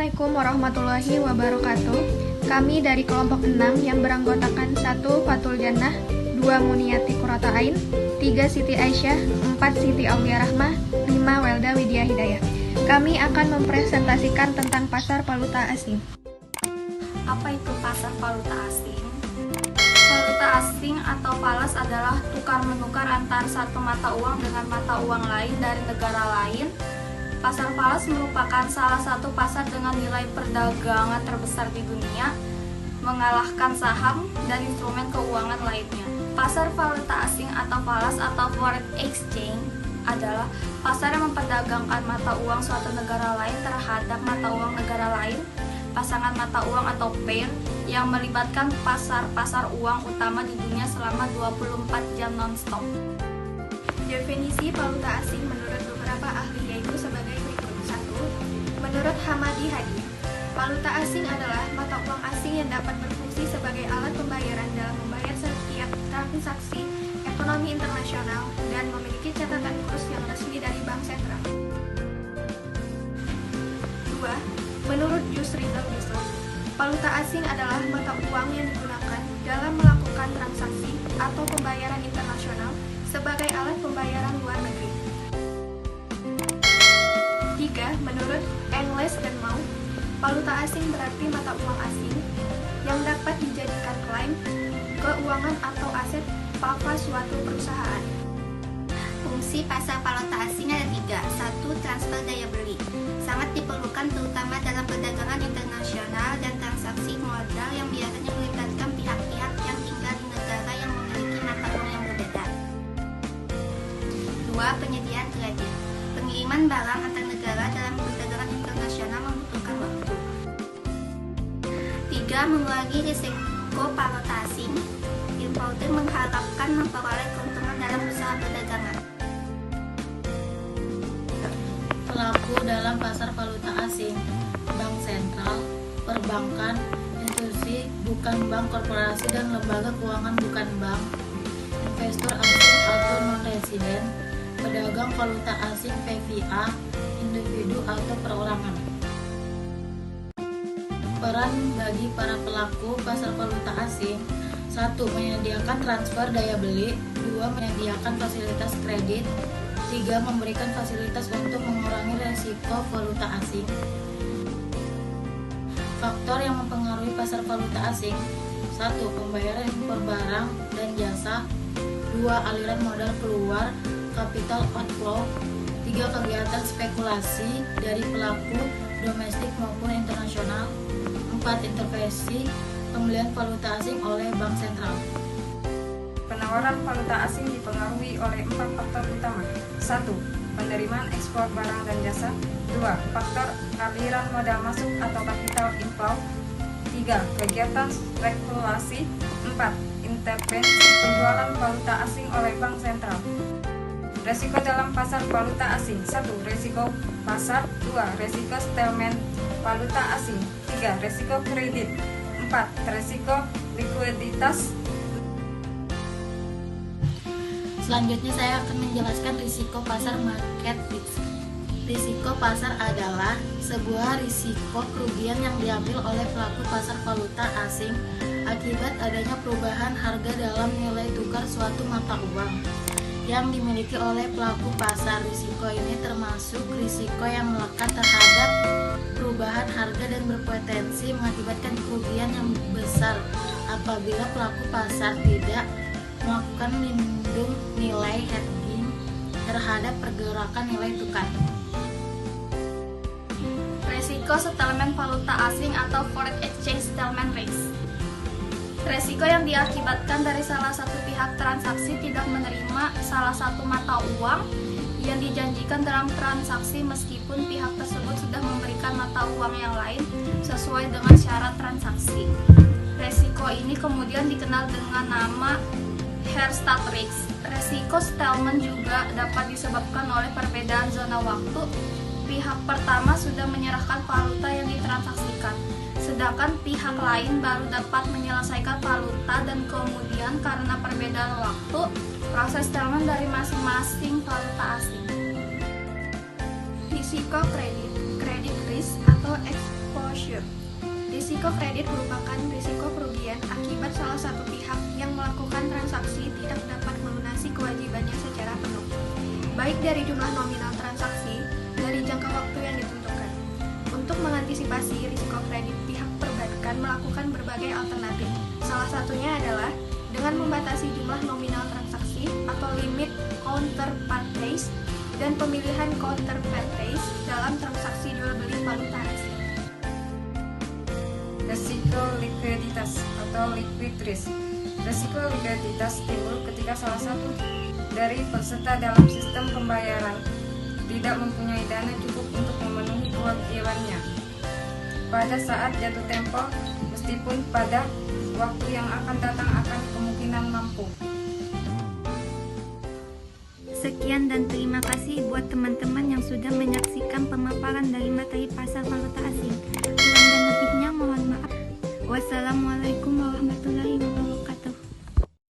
Assalamualaikum warahmatullahi wabarakatuh. Kami dari kelompok 6 yang beranggotakan 1 Fatul Jannah, 2 Muniati Qurrata Ain, 3 Siti Aisyah, 4 Siti Aulia Rahmah, 5 Welda Widya Hidayah. Kami akan mempresentasikan tentang pasar valuta asing. Apa itu pasar valuta asing? Valuta asing atau falas adalah tukar-menukar antara satu mata uang dengan mata uang lain dari negara lain. Pasar falas merupakan salah satu pasar dengan nilai perdagangan terbesar di dunia, mengalahkan saham dan instrumen keuangan lainnya. Pasar valuta asing atau falas atau foreign exchange adalah pasar yang memperdagangkan mata uang suatu negara lain terhadap mata uang negara lain, pasangan mata uang atau pair yang melibatkan pasar-pasar uang utama di dunia selama 24 jam non-stop. Definisi valuta asing menurut beberapa ahli yaitu sebagai berikut. 1. Menurut Hamadi Hadi, valuta asing adalah mata uang asing yang dapat berfungsi sebagai alat pembayaran dalam membayar setiap transaksi ekonomi internasional dan memiliki catatan kurs yang resmi dari bank sentral. 2. Menurut Yusriel Yusuf, valuta asing adalah mata uang yang digunakan dalam melakukan transaksi atau pembayaran internasional sebagai alat pembayaran luar negeri. 3. Menurut Engles dan Mau, valuta asing berarti mata uang asing yang dapat dijadikan klaim keuangan atau aset papa suatu perusahaan. Fungsi pasar valuta asing ada 3. 1. Transfer daya beli. Sangat diperlukan terutama dalam perdagangan internasional dan transaksi modal yang biasanya melibatkan pihak-pihak yang tinggal di negara yang memiliki mata uang yang berbeda. 2. Penyediaan kredit. Pengiriman barang antar negara dalam perdagangan internasional membutuhkan waktu. 3. Mengurangi risiko valuta asing. Importer mengharapkan memperoleh keuntungan dalam usaha perdagangan. Pelaku dalam pasar valuta asing: bank sentral, perbankan, institusi bukan bank, korporasi dan lembaga keuangan bukan bank, investor asing atau non-residen, pedagang valuta asing PVA, individu atau perorangan. Peran bagi para pelaku pasar valuta asing: 1. Menyediakan transfer daya beli. 2. Menyediakan fasilitas kredit. 3. Memberikan fasilitas untuk mengurangi resiko valuta asing. Faktor yang mempengaruhi pasar valuta asing: 1. Pembayaran impor barang dan jasa. 2. Aliran modal keluar, capital outflow. 3. Kegiatan spekulasi dari pelaku domestik maupun internasional. 4. Intervensi pembelian valuta asing oleh bank sentral. Penawaran valuta asing dipengaruhi oleh 4 faktor utama. 1. Penerimaan ekspor barang dan jasa. 2. Faktor aliran modal masuk atau capital inflow. 3. Kegiatan spekulasi. 4. Intervensi penjualan valuta asing oleh bank sentral. Resiko dalam pasar valuta asing: 1. Resiko pasar. 2. Resiko settlement valuta asing. 3. Resiko kredit. 4. Resiko likuiditas. Selanjutnya saya akan menjelaskan risiko pasar, market risk. Risiko pasar adalah sebuah risiko kerugian yang diambil oleh pelaku pasar valuta asing akibat adanya perubahan harga dalam nilai tukar suatu mata uang yang dimiliki oleh pelaku pasar. Risiko ini termasuk risiko yang melekat terhadap perubahan harga dan berpotensi mengakibatkan kerugian yang besar apabila pelaku pasar tidak melakukan lindung nilai hedging terhadap pergerakan nilai tukar. Resiko settlement valuta asing atau foreign exchange settlement risk. Resiko yang diakibatkan dari salah satu pihak transaksi tidak menerima salah satu mata uang yang dijanjikan dalam transaksi meskipun pihak tersebut sudah memberikan mata uang yang lain sesuai dengan syarat transaksi. Resiko ini kemudian dikenal dengan nama Herstatt risk. Resiko settlement juga dapat disebabkan oleh perbedaan zona waktu. Pihak pertama sudah menyerahkan valuta yang ditransaksikan, sedangkan pihak lain baru dapat menyelesaikan valuta dan kemudian karena perbedaan waktu, proses settlement dari masing-masing valuta asing. Risiko kredit, credit risk atau exposure. Risiko kredit merupakan risiko kerugian akibat salah satu pihak yang melakukan transaksi tidak dapat melunasi kewajibannya secara penuh, baik dari jumlah nominal transaksi dari jangka waktu yang ditentukan. Untuk mengantisipasi risiko kredit, pihak perbankan melakukan berbagai alternatif. Salah satunya adalah dengan membatasi jumlah nominal transaksi atau limit counterparties dan pemilihan counterparties dalam transaksi jual beli valuta asing. Risiko likuiditas atau liquid risk. Risiko likuiditas timbul ketika salah satu dari peserta dalam sistem pembayaran tidak mempunyai dana cukup untuk memenuhi kewajibannya pada saat jatuh tempo, meskipun pada waktu yang akan datang akan kemungkinan mampu. Sekian dan terima kasih buat teman-teman yang sudah menyaksikan pemaparan dari materi pasar valuta asing. Kurang dan lebihnya mohon maaf. Wassalamualaikum warahmatullahi wabarakatuh.